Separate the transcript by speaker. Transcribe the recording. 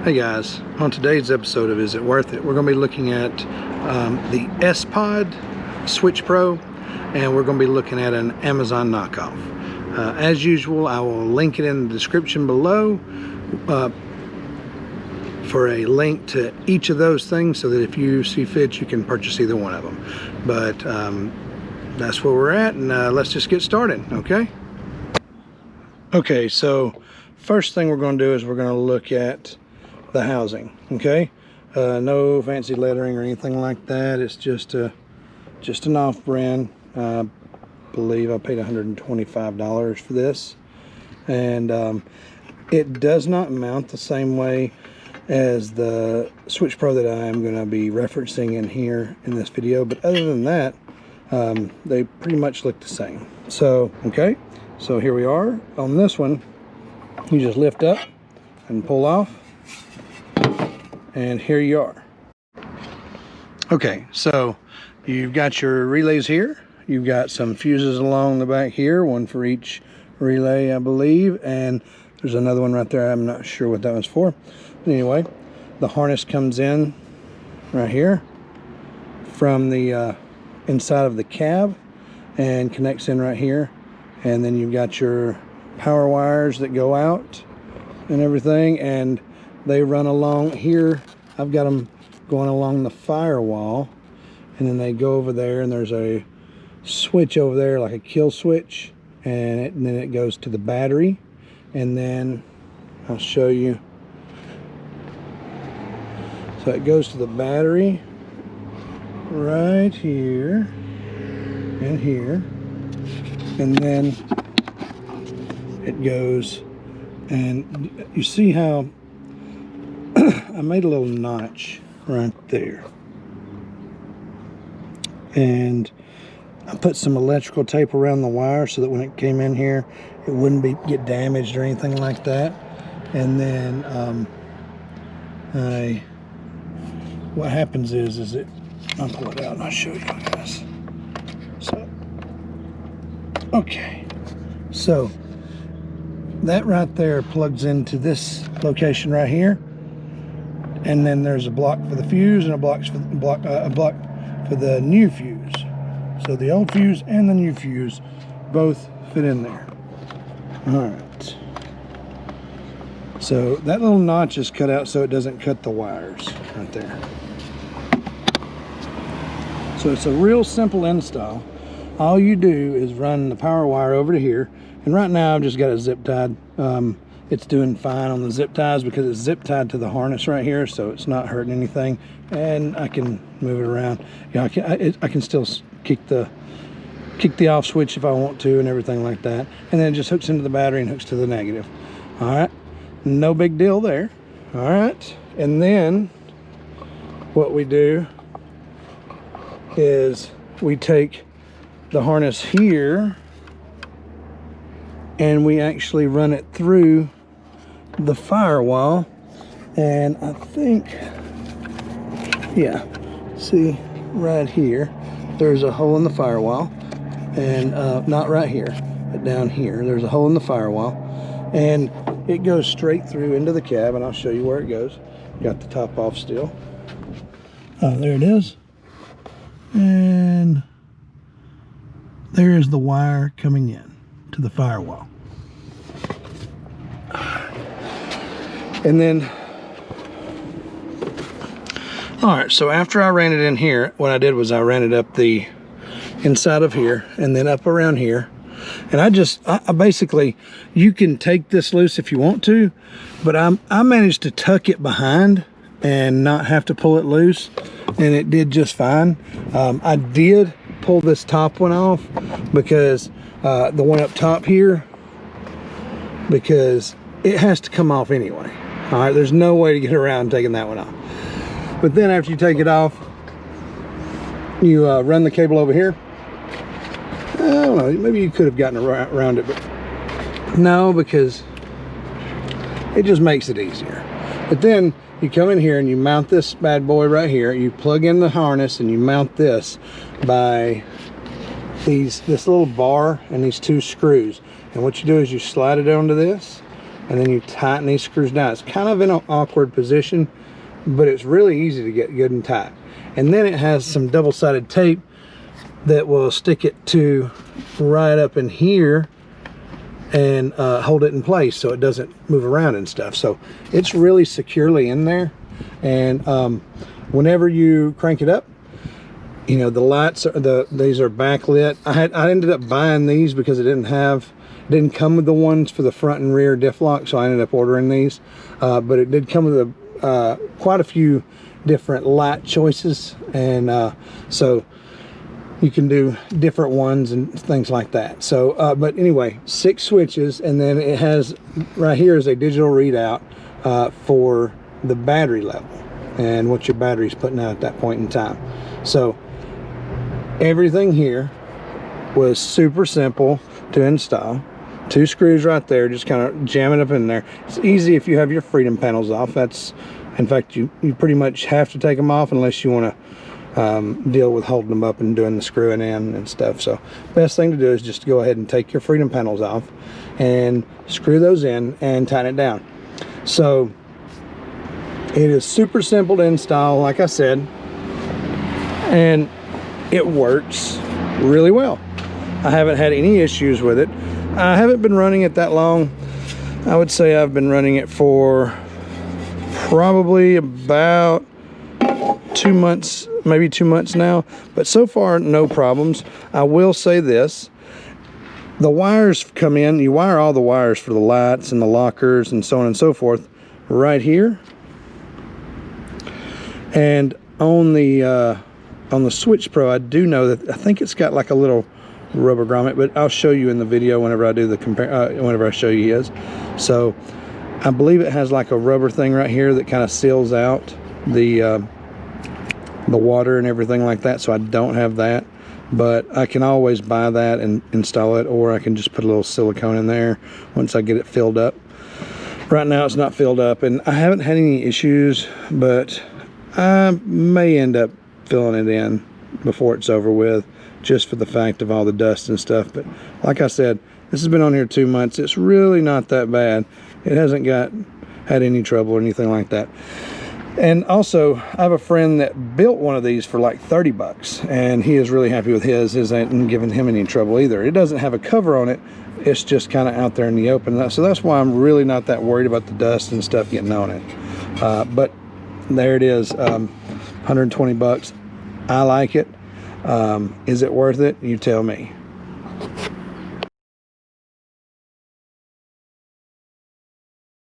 Speaker 1: Hey guys, on today's episode of Is It Worth It, we're going to be looking at the Spod Switch Pro, and we're going to be looking at an Amazon knockoff. As usual, I will link it in the description below for a link to each of those things so that if you see fit, you can purchase either one of them. But that's where we're at, and let's just get started, okay? Okay, so first thing we're going to do is we're going to look at the housing. Okay, no fancy lettering or anything like that. It's just an off-brand. I believe I paid $125 for this, and it does not mount the same way as the Switch Pro that I am going to be referencing in here in this video, but other than that, they pretty much look the same. So okay, so here we are on this one. You just lift up and pull off, and here you are. Okay, so you've got your relays here. You've got some fuses along the back here, one for each relay, I believe, and there's another one right there. I'm not sure what that one's for. But anyway, the harness comes in right here from the inside of the cab and connects in right here, and then you've got your power wires that go out and everything, and they run along here. I've got them going along the firewall, and then they go over there, and there's a switch over there, like a kill switch, and then it goes to the battery, and then I'll show you. So it goes to the battery right here and here, and then it goes, and you see how I made a little notch right there, and I put some electrical tape around the wire so that when it came in here it wouldn't get damaged or anything like that. And then what happens is I'll pull it out and I'll show you guys. So okay, so that right there plugs into this location right here, and then there's a block for the fuse and a block for the new fuse. So the old fuse and the new fuse both fit in there. All right. So that little notch is cut out so it doesn't cut the wires right there. So it's a real simple install. All you do is run the power wire over to here, and right now I've just got it zip tied. It's doing fine on the zip ties because it's zip tied to the harness right here, so it's not hurting anything, and I can move it around. You know, I can still kick the off switch if I want to and everything like that, and then it just hooks into the battery and hooks to the negative. All right, no big deal there. All right, and then what we do is we take the harness here and we actually run it through the firewall, and I think, yeah, see right here there's a hole in the firewall, and not right here but down here there's a hole in the firewall, and it goes straight through into the cab, and I'll show you where it goes. Got the top off still. There it is, and there's the wire coming in to the firewall. And then, all right, so after I ran it in here, what I did was I ran it up the inside of here and then up around here. And I basically, you can take this loose if you want to, but I managed to tuck it behind and not have to pull it loose, and it did just fine. I did pull this top one off because the one up top here, because it has to come off anyway. All right, there's no way to get around taking that one off. But then after you take it off, you run the cable over here. I don't know, maybe you could have gotten around it, but no, because it just makes it easier. But then you come in here and you mount this bad boy right here. You plug in the harness and you mount this by this little bar and these two screws. And what you do is you slide it onto this, and then you tighten these screws down. It's kind of in an awkward position, but it's really easy to get good and tight. And then it has some double-sided tape that will stick it to right up in here and hold it in place so it doesn't move around and stuff. So it's really securely in there. And whenever you crank it up, you know, the lights are these are backlit. I ended up buying these because it didn't come with the ones for the front and rear diff lock, so I ended up ordering these. But it did come with quite a few different light choices, and so you can do different ones and things like that. So but anyway, 6 switches, and then it has right here is a digital readout for the battery level and what your battery's putting out at that point in time. So everything here was super simple to install. 2 screws right there, just kind of jam it up in there. It's easy if you have your freedom panels off. That's, in fact, you pretty much have to take them off unless you want to deal with holding them up and doing the screwing in and stuff. So best thing to do is just go ahead and take your freedom panels off and screw those in and tighten it down. So it is super simple to install, like I said, and it works really well. I haven't had any issues with it. I haven't been running it that long. I would say I've been running it for probably about 2 months, maybe 2 months now, but so far no problems. I will say this: the wires come in, you wire all the wires for the lights and the lockers and so on and so forth right here, and on the Switch Pro, I do know that I think it's got like a little rubber grommet, but I'll show you in the video whenever I do the whenever I show you his. So I believe it has like a rubber thing right here that kind of seals out the water and everything like that. So I don't have that, but I can always buy that and install it, or I can just put a little silicone in there once I get it filled up. Right now it's not filled up, and I haven't had any issues, but I may end up filling it in before it's over with, just for the fact of all the dust and stuff. But like I said, this has been on here 2 months. It's really not that bad. It hasn't had any trouble or anything like that. And also, I have a friend that built one of these for like 30 bucks, and he is really happy with his. His ain't giving him any trouble either. It doesn't have a cover on it. It's just kind of out there in the open. So that's why I'm really not that worried about the dust and stuff getting on it. But there it is, 120 bucks. I like it. Is it worth it? You tell me.